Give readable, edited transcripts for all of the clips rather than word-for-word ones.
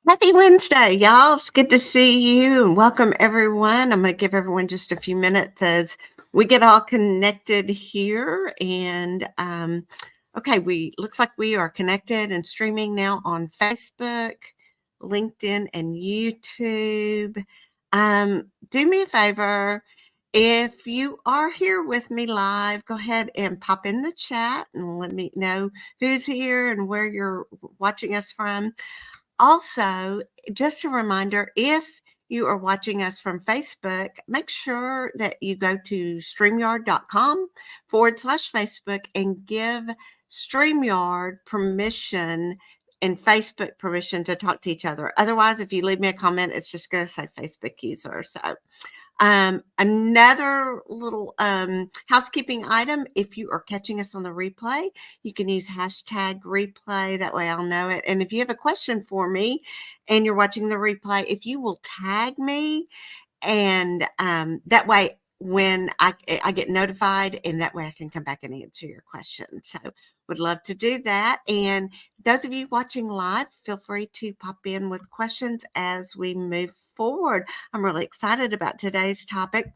Happy Wednesday, y'all. It's good to see you and welcome everyone. I'm going to give everyone just a few minutes as we get all connected here. Okay, we looks like we are connected and streaming now on Facebook, LinkedIn, and YouTube. Do me a favor. If you are here with me live, go ahead and pop in the chat and let me know who's here and where you're watching us from. Also, just a reminder, if you are watching us from Facebook, make sure that you go to streamyard.com/Facebook and give StreamYard permission and Facebook permission to talk to each other. Otherwise, if you leave me a comment, it's just going to say Facebook user. So another little housekeeping item, if you are catching us on the replay, you can use hashtag replay. That way I'll know it. And if you have a question for me and you're watching the replay, if you will tag me, and that way when I get notified, and that way I can come back and answer your question. So would love to do that. And those of you watching live, feel free to pop in with questions as we move forward. I'm really excited about today's topic.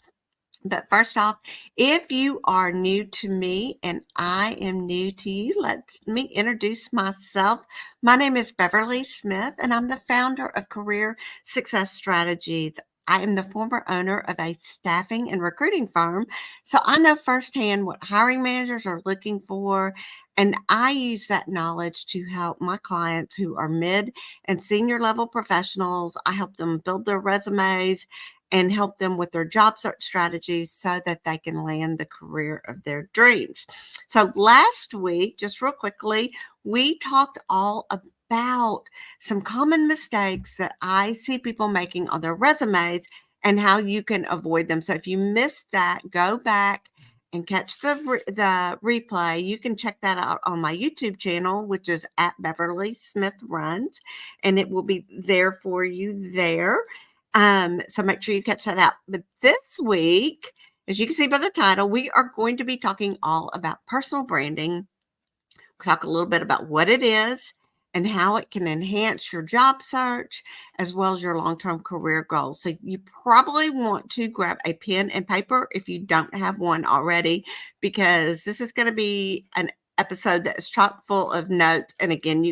But first off, if you are new to me and I am new to you, let me introduce myself. My name is Beverly Smith, and I'm the founder of Career Success Strategies. I am the former owner of a staffing and recruiting firm, so I know firsthand what hiring managers are looking for, and I use that knowledge to help my clients who are mid and senior level professionals. I help them build their resumes and help them with their job search strategies so that they can land the career of their dreams. So last week, just real quickly, we talked all about some common mistakes that I see people making on their resumes and how you can avoid them. So if you missed that, go back and catch the replay. You can check that out on my YouTube channel, which is at Beverly Smith Runs, and it will be there for you there. So make sure you catch that out. But this week, as you can see by the title, we are going to be talking all about personal branding. We'll talk a little bit about what it is and how it can enhance your job search as well as your long-term career goals. So you probably want to grab a pen and paper if you don't have one already, because this is going to be an episode that is chock full of notes. And again,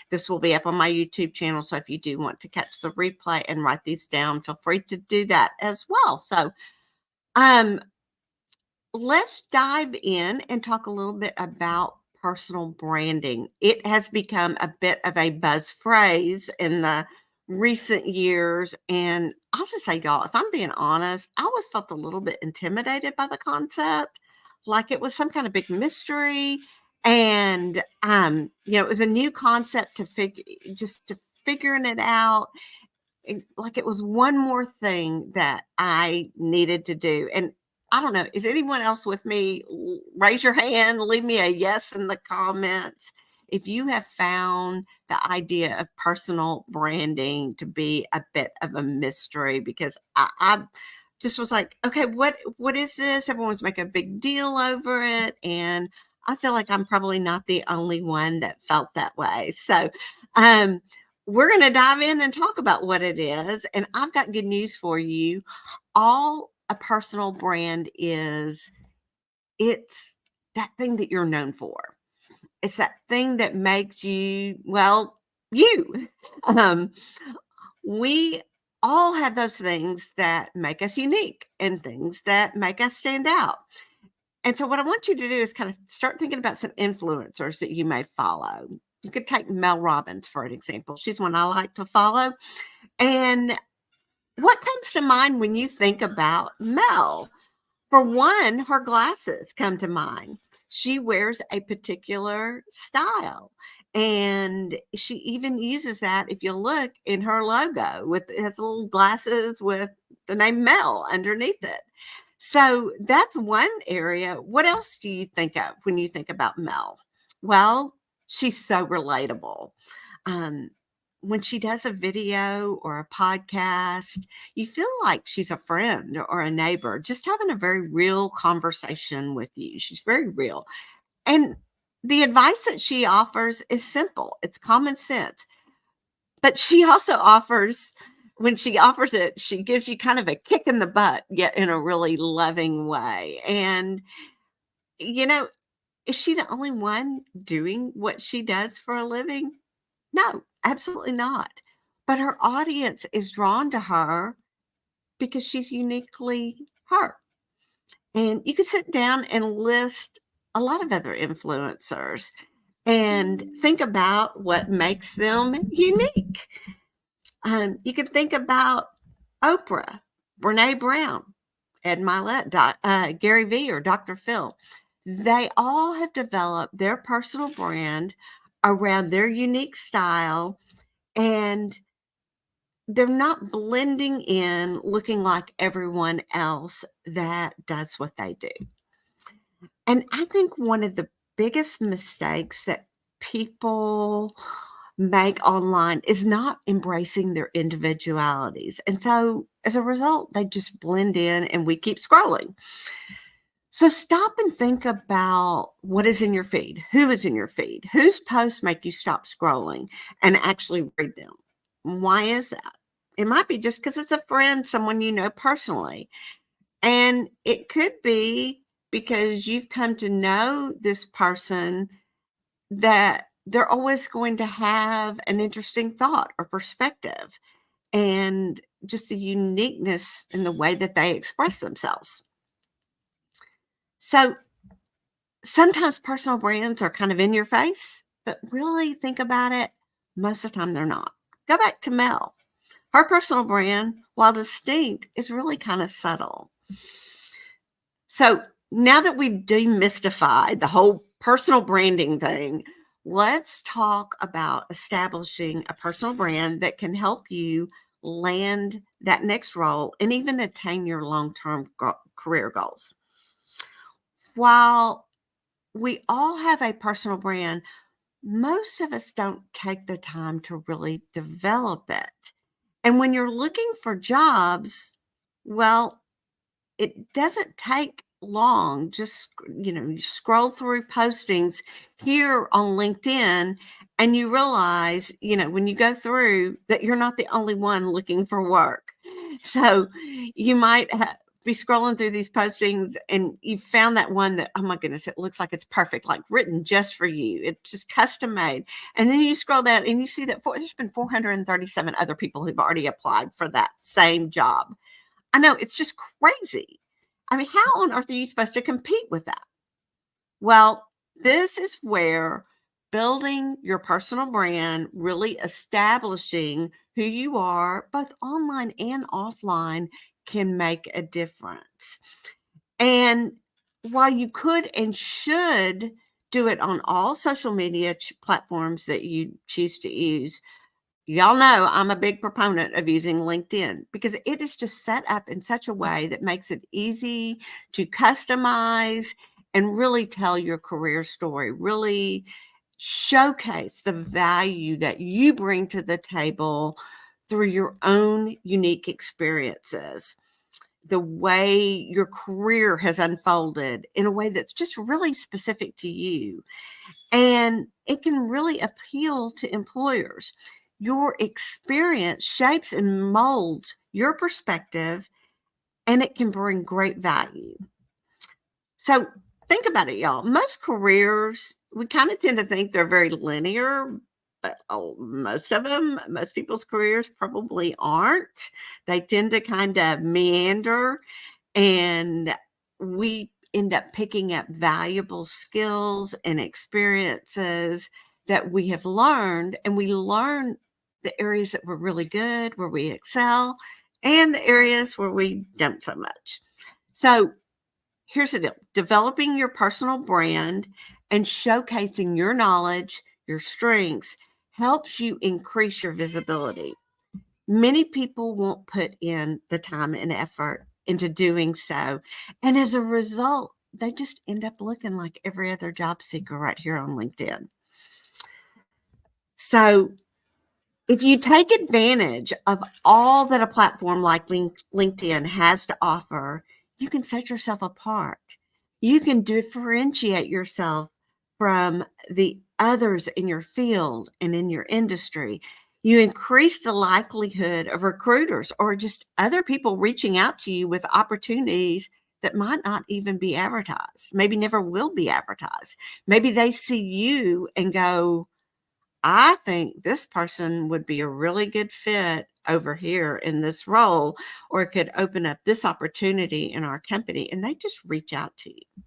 this will be up on my YouTube channel. So if you do want to catch the replay and write these down, feel free to do that as well. So let's dive in and talk a little bit about personal branding. It has become a bit of a buzz phrase in the recent years. And I'll just say, y'all, if I'm being honest, I always felt a little bit intimidated by the concept, like it was some kind of big mystery. And, it was a new concept to figuring it out. Like it was one more thing that I needed to do. And I don't know, is anyone else with me? Raise your hand, leave me a yes in the comments if you have found the idea of personal branding to be a bit of a mystery, because I just was like, okay, what is this? Everyone's making a big deal over it. And I feel like I'm probably not the only one that felt that way. So we're going to dive in and talk about what it is. And I've got good news for you. All a personal brand is, it's that thing that you're known for. It's that thing that makes you, well, you. Um, we all have those things that make us unique and things that make us stand out. And so what I want you to do is kind of start thinking about some influencers that you may follow. You could take Mel Robbins for an example. She's one I like to follow. And what comes to mind when you think about Mel? For one, her glasses come to mind. She wears a particular style, and she even uses that, if you look in her logo, it has little glasses with the name Mel underneath it. So that's one area. What else do you think of when you think about Mel? Well, she's so relatable. Um, when she does a video or a podcast, you feel like she's a friend or a neighbor, just having a very real conversation with you. She's very real. And the advice that she offers is simple, it's common sense. But she also offers when she offers it, she gives you kind of a kick in the butt, yet in a really loving way. And, you know, is she the only one doing what she does for a living? No, absolutely not. But her audience is drawn to her because she's uniquely her. And you could sit down and list a lot of other influencers and think about what makes them unique. You can think about Oprah, Brene Brown, Ed Milet, Gary Vee, or Dr. Phil. They all have developed their personal brand around their unique style, and they're not blending in looking like everyone else that does what they do. And I think one of the biggest mistakes that people make online is not embracing their individualities. And so as a result, they just blend in and we keep scrolling. So stop and think about what is in your feed, who is in your feed, whose posts make you stop scrolling and actually read them. Why is that? It might be just because it's a friend, someone you know personally. And it could be because you've come to know this person that they're always going to have an interesting thought or perspective and just the uniqueness in the way that they express themselves. So sometimes personal brands are kind of in your face, but really think about it, most of the time they're not. Go back to Mel. Her personal brand, while distinct, is really kind of subtle. So now that we've demystified the whole personal branding thing, let's talk about establishing a personal brand that can help you land that next role and even attain your long-term career goals. While we all have a personal brand, most of us don't take the time to really develop it. And when you're looking for jobs, well, it doesn't take long. Just, you scroll through postings here on LinkedIn and you realize, when you go through that you're not the only one looking for work. So you might be scrolling through these postings and you found that one that, oh my goodness, it looks like it's perfect, like written just for you. It's just custom made. And then you scroll down and you see that there's been 437 other people who've already applied for that same job. I know, it's just crazy. I mean, how on earth are you supposed to compete with that? Well, this is where building your personal brand, really establishing who you are, both online and offline, can make a difference. And while you could and should do it on all social media platforms that you choose to use, y'all know I'm a big proponent of using LinkedIn because it is just set up in such a way that makes it easy to customize and really tell your career story, really showcase the value that you bring to the table through your own unique experiences, the way your career has unfolded in a way that's just really specific to you. And it can really appeal to employers. Your experience shapes and molds your perspective, and it can bring great value. So think about it, y'all. Most careers, we kind of tend to think they're very linear, but most people's careers probably aren't. They tend to kind of meander, and we end up picking up valuable skills and experiences that we have learned, and we learn the areas that we're really good, where we excel, and the areas where we don't so much. So here's the deal: developing your personal brand and showcasing your knowledge, your strengths, helps you increase your visibility. Many people won't put in the time and effort into doing so. And as a result, they just end up looking like every other job seeker right here on LinkedIn. So if you take advantage of all that a platform like LinkedIn has to offer, you can set yourself apart. You can differentiate yourself from the others in your field and in your industry. You increase the likelihood of recruiters or just other people reaching out to you with opportunities that might not even be advertised, maybe never will be advertised. Maybe they see you and go, I think this person would be a really good fit over here in this role, or it could open up this opportunity in our company, and they just reach out to you.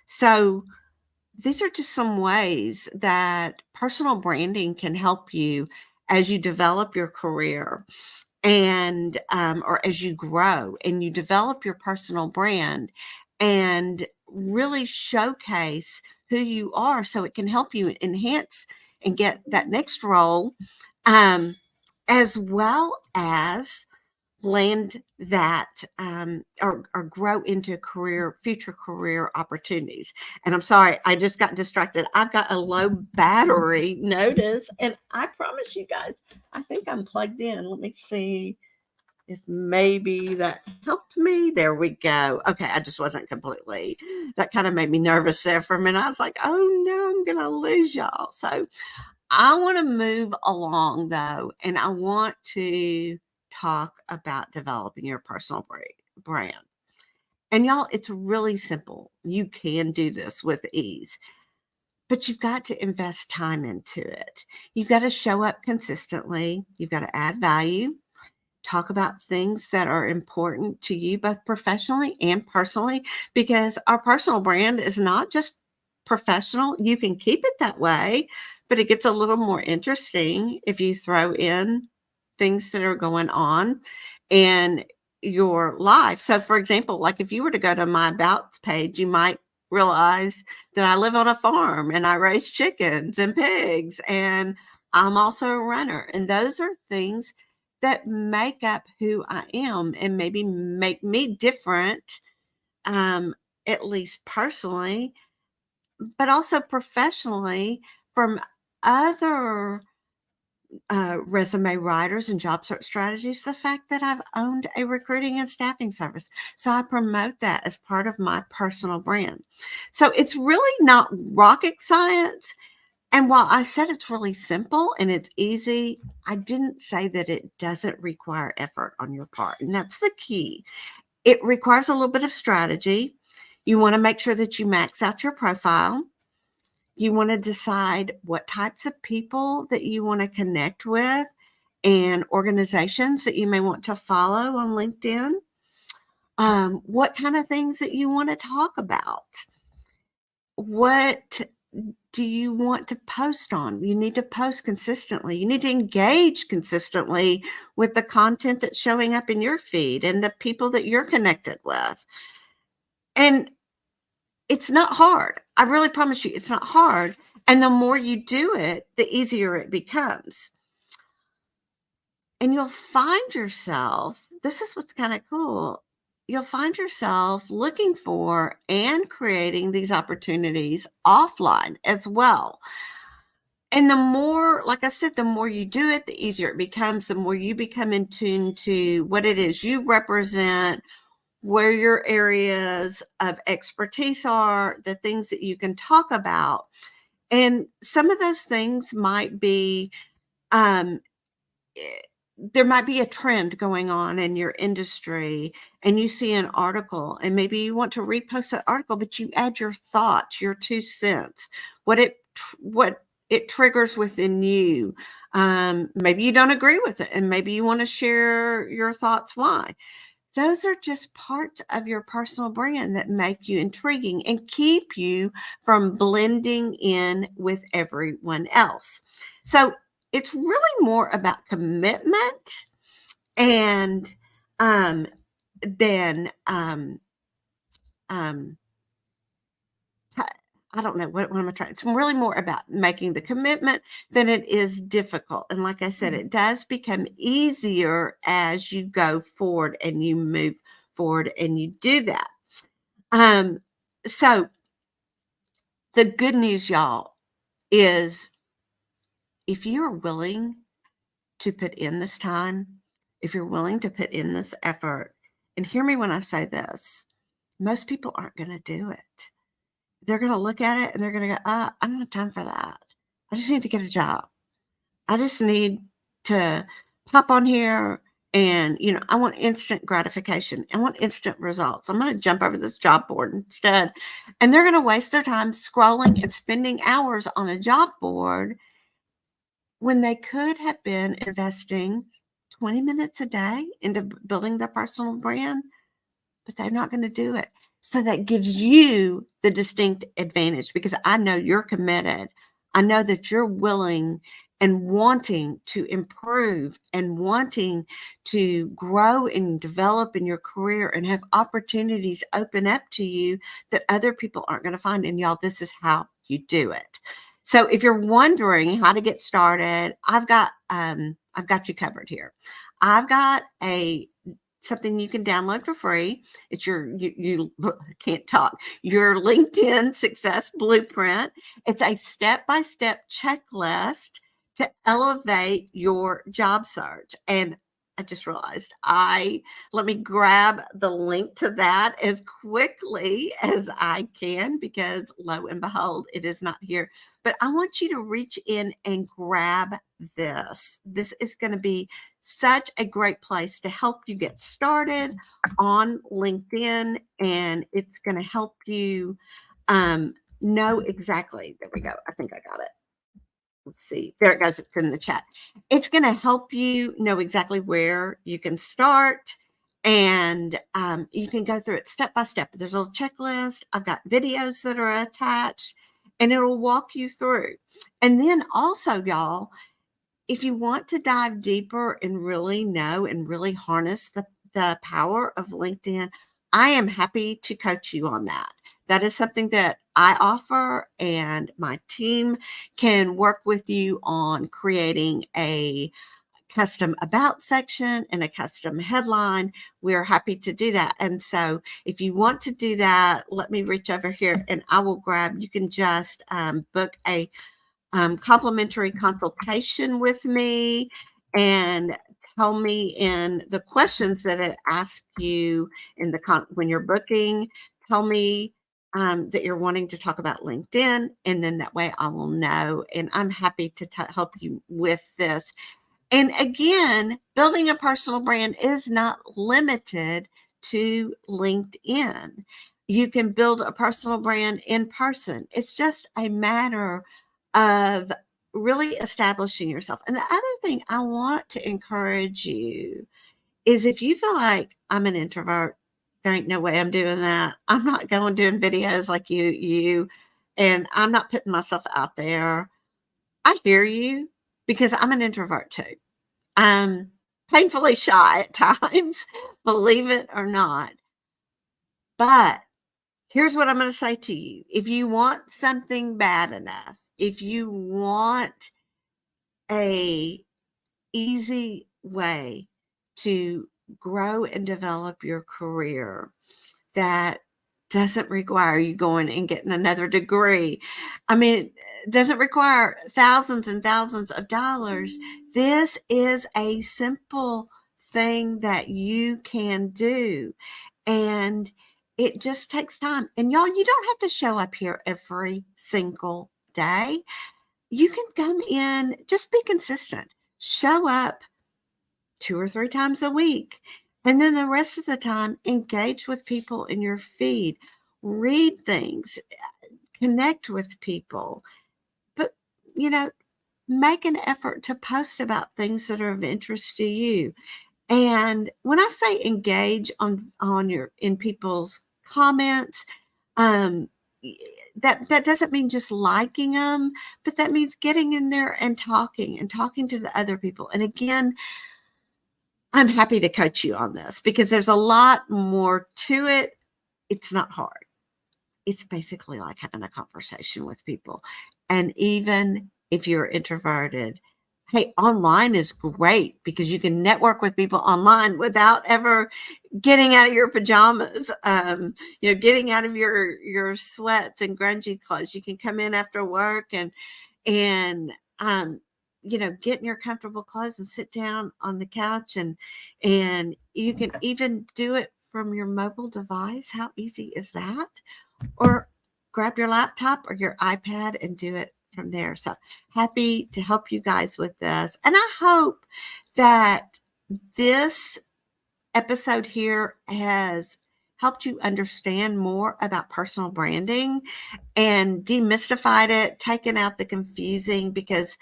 So, these are just some ways that personal branding can help you as you develop your career and or as you grow and you develop your personal brand and really showcase who you are so it can help you enhance and get that next role, um, as well as land that or grow into future career opportunities. And I'm sorry, I just got distracted. I've got a low battery notice, and I promise you guys, I think I'm plugged in. Let me see if maybe that helped me. There we go. Okay, I just wasn't completely. That kind of made me nervous there for a minute. I was like, oh no, I'm gonna lose y'all. So I want to move along though, and I want to talk about developing your personal brand. And y'all, it's really simple. You can do this with ease, but you've got to invest time into it. You've got to show up consistently. You've got to add value, talk about things that are important to you, both professionally and personally, because our personal brand is not just professional. You can keep it that way, but it gets a little more interesting if you throw in things that are going on in your life. So, for example, like if you were to go to my About page, you might realize that I live on a farm and I raise chickens and pigs, and I'm also a runner. And those are things that make up who I am and maybe make me different, um, at least personally, but also professionally from other resume writers and job search strategies. The fact that I've owned a recruiting and staffing service. So I promote that as part of my personal brand. So it's really not rocket science. And while I said it's really simple and it's easy, I didn't say that it doesn't require effort on your part. And that's the key. It requires a little bit of strategy. You want to make sure that you max out your profile. You want to decide what types of people that you want to connect with and organizations that you may want to follow on LinkedIn. What kind of things that you want to talk about. What do you want to post on? You need to post consistently. You need to engage consistently with the content that's showing up in your feed and the people that you're connected with. And it's not hard. I really promise you, it's not hard. And the more you do it, the easier it becomes. And you'll find yourself, this is what's kind of cool. You'll find yourself looking for and creating these opportunities offline as well. And the more, like I said, the more you do it, the easier it becomes, the more you become in tune to what it is you represent, where your areas of expertise are, the things that you can talk about. And some of those things might be, um, there might be a trend going on in your industry and you see an article and maybe you want to repost that article, but you add your thoughts, your 2 cents, what it triggers within you. Maybe you don't agree with it and maybe you want to share your thoughts why. Those are just parts of your personal brand that make you intriguing and keep you from blending in with everyone else. So it's really more about commitment and than um, I don't know what am I trying. It's really more about making the commitment than it is difficult. And like I said, it does become easier as you go forward and you move forward and you do that. So the good news, y'all, is if you're willing to put in this time, if you're willing to put in this effort, and hear me when I say this, most people aren't going to do it. They're going to look at it and they're going to go, I don't have time for that. I just need to get a job. I just need to pop on here and, I want instant gratification. I want instant results. I'm going to jump over this job board instead. And they're going to waste their time scrolling and spending hours on a job board when they could have been investing 20 minutes a day into building their personal brand, but they're not going to do it. So that gives you the distinct advantage because I know you're committed. I know that you're willing and wanting to improve and wanting to grow and develop in your career and have opportunities open up to you that other people aren't going to find. And y'all, this is how you do it. So if you're wondering how to get started, I've got you covered here. I've got something you can download for free. It's you can't talk. Your LinkedIn Success Blueprint. It's a step-by-step checklist to elevate your job search. And I just realized let me grab the link to that as quickly as I can because lo and behold, it is not here. But I want you to reach in and grab this. This is going to be such a great place to help you get started on LinkedIn, and it's going to help you know exactly. There we go. I think I got it. Let's see. There it goes. It's in the chat. It's going to help you know exactly where you can start, and you can go through it step by step. There's a little checklist. I've got videos that are attached, and it'll walk you through. And then also, y'all, if you want to dive deeper and really know and really harness the power of LinkedIn, I am happy to coach you on that. That is something that I offer, and my team can work with you on creating a custom about section and a custom headline. We're happy to do that. And so if you want to do that, let me reach over here and I will grab, you can just book a complimentary consultation with me and tell me in the questions that it asks you in when you're booking, tell me that you're wanting to talk about LinkedIn, and then that way I will know, and I'm happy to help you with this. And again, building a personal brand is not limited to LinkedIn. You can build a personal brand in person. It's just a matter of really establishing yourself. And the other thing I want to encourage you is if you feel like I'm an introvert, there ain't no way I'm doing that. I'm not going doing videos like you, and I'm not putting myself out there. I hear you because I'm an introvert too. I'm painfully shy at times, believe it or not. But here's what I'm going to say to you. If you want something bad enough, if you want a easy way to grow and develop your career that doesn't require you going and getting another degree. I mean, it doesn't require thousands and thousands of dollars. This is a simple thing that you can do. And it just takes time. And y'all, you don't have to show up here every single day. You can come in, just be consistent. Show up 2 or 3 times a week. And then the rest of the time, engage with people in your feed, read things, connect with people. But, make an effort to post about things that are of interest to you. And when I say engage in people's comments, um, that doesn't mean just liking them, but that means getting in there and talking to the other people. And again, I'm happy to coach you on this because there's a lot more to it. It's not hard. It's basically like having a conversation with people. And even if you're introverted, hey, online is great because you can network with people online without ever getting out of your pajamas, getting out of your sweats and grungy clothes. You can come in after work and get in your comfortable clothes and sit down on the couch, and you can even do it from your mobile device. How easy is that? Or grab your laptop or your iPad and do it from there. So happy to help you guys with this. And I hope that this episode here has helped you understand more about personal branding and demystified it, taken out the confusing, because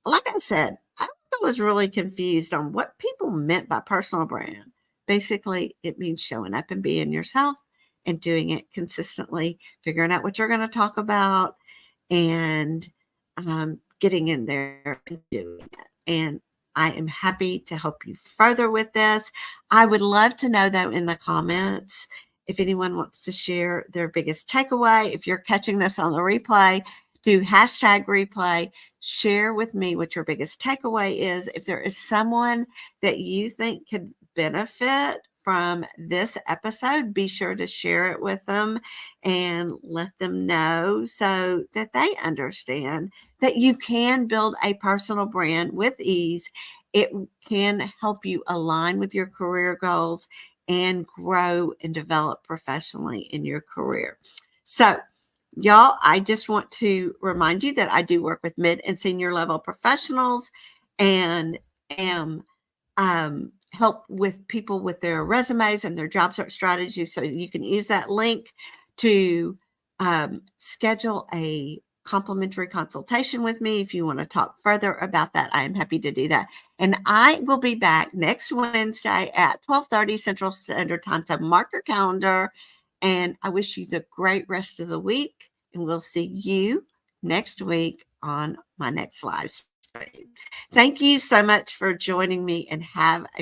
like I said, I was really confused on what people meant by personal brand. Basically, it means showing up and being yourself and doing it consistently, figuring out what you're going to talk about, and getting in there and doing it. And I am happy to help you further with this. I would love to know, though, in the comments, if anyone wants to share their biggest takeaway. If you're catching this on the replay, do hashtag replay. Share with me what your biggest takeaway is. If there is someone that you think could benefit from this episode, be sure to share it with them and let them know so that they understand that you can build a personal brand with ease. It can help you align with your career goals and grow and develop professionally in your career. So, y'all, I just want to remind you that I do work with mid and senior level professionals and am help with people with their resumes and their job search strategies. So you can use that link to schedule a complimentary consultation with me. If you want to talk further about that, I am happy to do that. And I will be back next Wednesday at 12:30 Central Standard Time. So mark your calendar. And I wish you the great rest of the week. And we'll see you next week on my next live stream. Thank you so much for joining me, and have a